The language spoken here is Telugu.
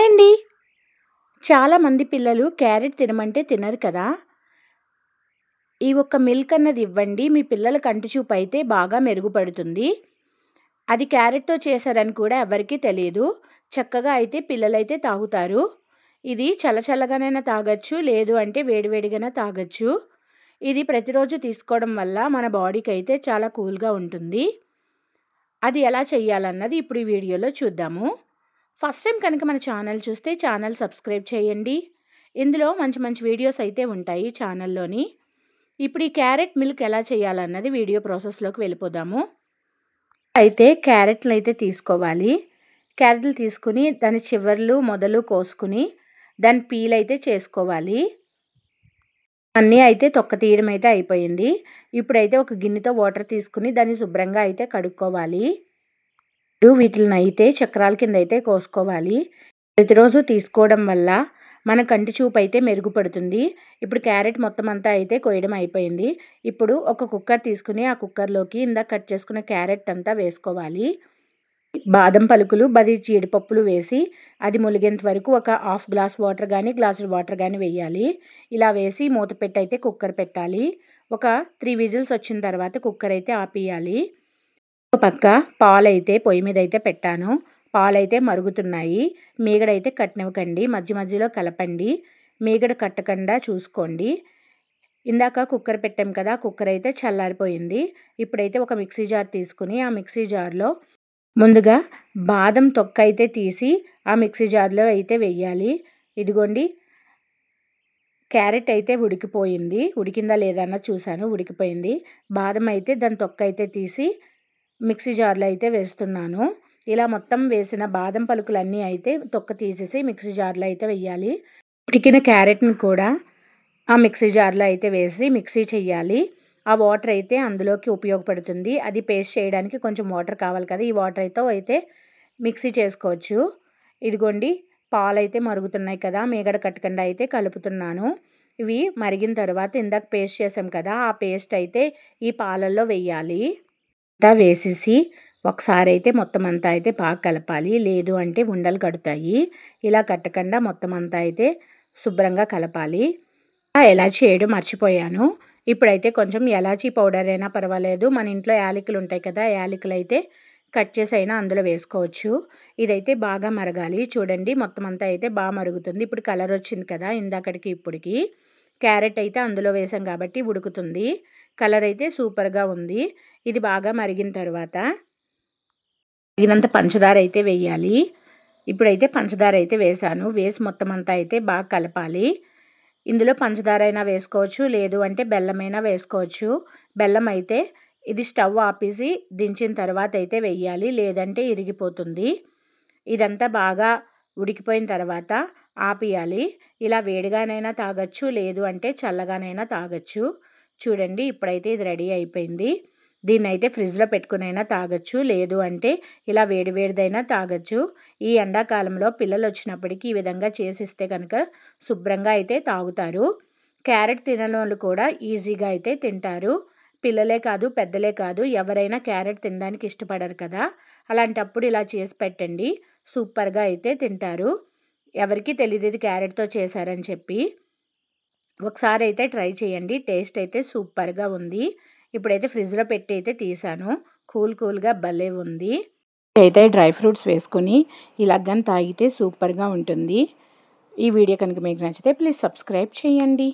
హాయ్ అండి. చాలామంది పిల్లలు క్యారెట్ తినమంటే తినరు కదా! ఈ ఒక్క మిల్క్ అన్నది ఇవ్వండి. మీ పిల్లల కంటి చూపు అయితే బాగా మెరుగుపడుతుంది. అది క్యారెట్‌తో చేశారని కూడా ఎవరికీ తెలీదు. చక్కగా అయితే పిల్లలైతే తాగుతారు. ఇది చల్లచల్లగానైనా తాగొచ్చు. లేదు అంటే వేడివేడిగానే తాగొచ్చు. ఇది ప్రతిరోజు తీసుకోవడం వల్ల మన బాడీకైతే చాలా కూల్‌గా ఉంటుంది. అది ఎలా చేయాలన్నది ఇప్పుడు ఈ వీడియోలో చూద్దాము. ఫస్ట్ టైం కనుక మన ఛానల్ చూస్తే ఛానల్ సబ్స్క్రైబ్ చేయండి. ఇందులో మంచి మంచి వీడియోస్ అయితే ఉంటాయి ఛానల్లోని. ఇప్పుడు ఈ క్యారెట్ మిల్క్ ఎలా చేయాలన్నది వీడియో ప్రాసెస్లోకి వెళ్ళిపోదాము. అయితే క్యారెట్లు అయితే తీసుకోవాలి. క్యారెట్లు తీసుకుని దాని చివర్లు మొదలు కోసుకుని దాని పీల్ అయితే చేసుకోవాలి. అన్నీ అయితే తొక్క తీయడం అయితే అయిపోయింది. ఇప్పుడైతే ఒక గిన్నెతో వాటర్ తీసుకుని దాన్ని శుభ్రంగా అయితే కడుక్కోవాలి. వీటిని అయితే చక్రాల కింద అయితే కోసుకోవాలి. ప్రతిరోజు తీసుకోవడం వల్ల మన కంటి చూపు అయితే మెరుగుపడుతుంది. ఇప్పుడు క్యారెట్ మొత్తం అంతా అయితే కోయడం అయిపోయింది. ఇప్పుడు ఒక కుక్కర్ తీసుకుని ఆ కుక్కర్లోకి ఇందాక కట్ చేసుకున్న క్యారెట్ అంతా వేసుకోవాలి. బాదం పలుకులు 10 జీడిపప్పులు వేసి అది ములిగేంత వరకు ఒక హాఫ్ గ్లాస్ వాటర్ కానీ గ్లాసు వాటర్ కానీ వేయాలి. ఇలా వేసి మూత పెట్టి అయితే కుక్కర్ పెట్టాలి. ఒక 3 విజిల్స్ వచ్చిన తర్వాత కుక్కర్ అయితే ఆపేయాలి. ఒక పక్క పాలైతే పొయ్యి మీద అయితే పెట్టాను. పాలైతే మరుగుతున్నాయి. మీగడైతే కట్టనివ్వకండి. మధ్య మధ్యలో కలపండి. మీగడ కట్టకుండా చూసుకోండి. ఇందాక కుక్కర్ పెట్టాం కదా, కుక్కర్ అయితే చల్లారిపోయింది. ఇప్పుడైతే ఒక మిక్సీ జార్ తీసుకుని ఆ మిక్సీ జార్లో ముందుగా బాదం తొక్క అయితే తీసి ఆ మిక్సీ జార్లో అయితే వెయ్యాలి. ఇదిగోండి, క్యారెట్ అయితే ఉడికిపోయింది. ఉడికిందా లేదా అన్నది చూశాను, ఉడికిపోయింది. బాదం అయితే దాని తొక్క అయితే తీసి మిక్సీ జార్లో అయితే వేస్తున్నాను. ఇలా మొత్తం వేసిన బాదం పలుకులన్నీ అయితే తొక్క తీసేసి మిక్సీ జార్లో అయితే వెయ్యాలి. ఉడికిన క్యారెట్ని కూడా ఆ మిక్సీ జార్లో అయితే వేసి మిక్సీ చేయాలి. ఆ వాటర్ అయితే అందులోకి ఉపయోగపడుతుంది. అది పేస్ట్ చేయడానికి కొంచెం వాటర్ కావాలి కదా, ఈ వాటర్ అయితే మిక్సీ చేసుకోవచ్చు. ఇదిగోండి, పాలు అయితే మరుగుతున్నాయి కదా, మీగడ కట్టకుండా అయితే కలుపుతున్నాను. ఇవి మరిగిన తర్వాత ఇందాక పేస్ట్ చేసాం కదా, ఆ పేస్ట్ అయితే ఈ పాలల్లో వెయ్యాలి. అంతా వేసేసి ఒకసారి అయితే మొత్తం అంతా అయితే బాగా కలపాలి. లేదు అంటే ఉండలు కడతాయి. ఇలా కట్టకుండా మొత్తం అంతా అయితే శుభ్రంగా కలపాలి. ఎలా చేయడం మర్చిపోయాను. ఇప్పుడైతే కొంచెం ఎలాచీ పౌడర్ అయినా పర్వాలేదు. మన ఇంట్లో యాలకులు ఉంటాయి కదా, యాలకులు అయితే కట్ చేసి అయినా అందులో వేసుకోవచ్చు. ఇదైతే బాగా మరగాలి. చూడండి, మొత్తం అంతా అయితే బాగా మరుగుతుంది. ఇప్పుడు కలర్ వచ్చింది కదా, ఇందాకటికి ఇప్పటికి క్యారెట్ అయితే అందులో వేసాం కాబట్టి ఉడుకుతుంది. కలర్ అయితే సూపర్గా ఉంది. ఇది బాగా మరిగిన తర్వాత తగినంత పంచదార అయితే వేయాలి. ఇప్పుడైతే పంచదార అయితే వేసాను. వేసి మొత్తం అంతా అయితే బాగా కలపాలి. ఇందులో పంచదార అయినా వేసుకోవచ్చు, లేదు అంటే బెల్లమైనా వేసుకోవచ్చు. బెల్లం అయితే ఇది స్టవ్ ఆపేసి దించిన తర్వాత అయితే వెయ్యాలి, లేదంటే ఇరిగిపోతుంది. ఇదంతా బాగా ఉడికిపోయిన తర్వాత ఆపేయాలి. ఇలా వేడిగానైనా తాగొచ్చు, లేదు అంటే చల్లగానైనా తాగొచ్చు. చూడండి, ఇప్పుడైతే ఇది రెడీ అయిపోయింది. దీన్నైతే ఫ్రిడ్జ్లో పెట్టుకునైనా తాగొచ్చు, లేదు అంటే ఇలా వేడివేడిదైనా తాగొచ్చు. ఈ ఎండాకాలంలో పిల్లలు వచ్చినప్పటికీ ఈ విధంగా చేసిస్తే కనుక శుభ్రంగా అయితే తాగుతారు. క్యారెట్ తినని వాళ్ళు కూడా ఈజీగా అయితే తింటారు. పిల్లలే కాదు, పెద్దలే కాదు, ఎవరైనా క్యారెట్ తినడానికి ఇష్టపడరు కదా, అలాంటప్పుడు ఇలా చేసి పెట్టండి. సూపర్గా అయితే తింటారు. ఎవరికీ తెలియదు ఇది క్యారెట్తో చేశారని చెప్పి. ఒకసారి అయితే ట్రై చేయండి. టేస్ట్ అయితే సూపర్గా ఉంది. ఇప్పుడైతే ఫ్రిడ్జ్లో పెట్టి అయితే తీసాను. కూల్గా భలే ఉంది. అయితే డ్రై ఫ్రూట్స్ వేసుకుని ఇలాగని తాగితే సూపర్గా ఉంటుంది. ఈ వీడియో కనుక మీకు నచ్చితే ప్లీజ్ సబ్స్క్రైబ్ చేయండి.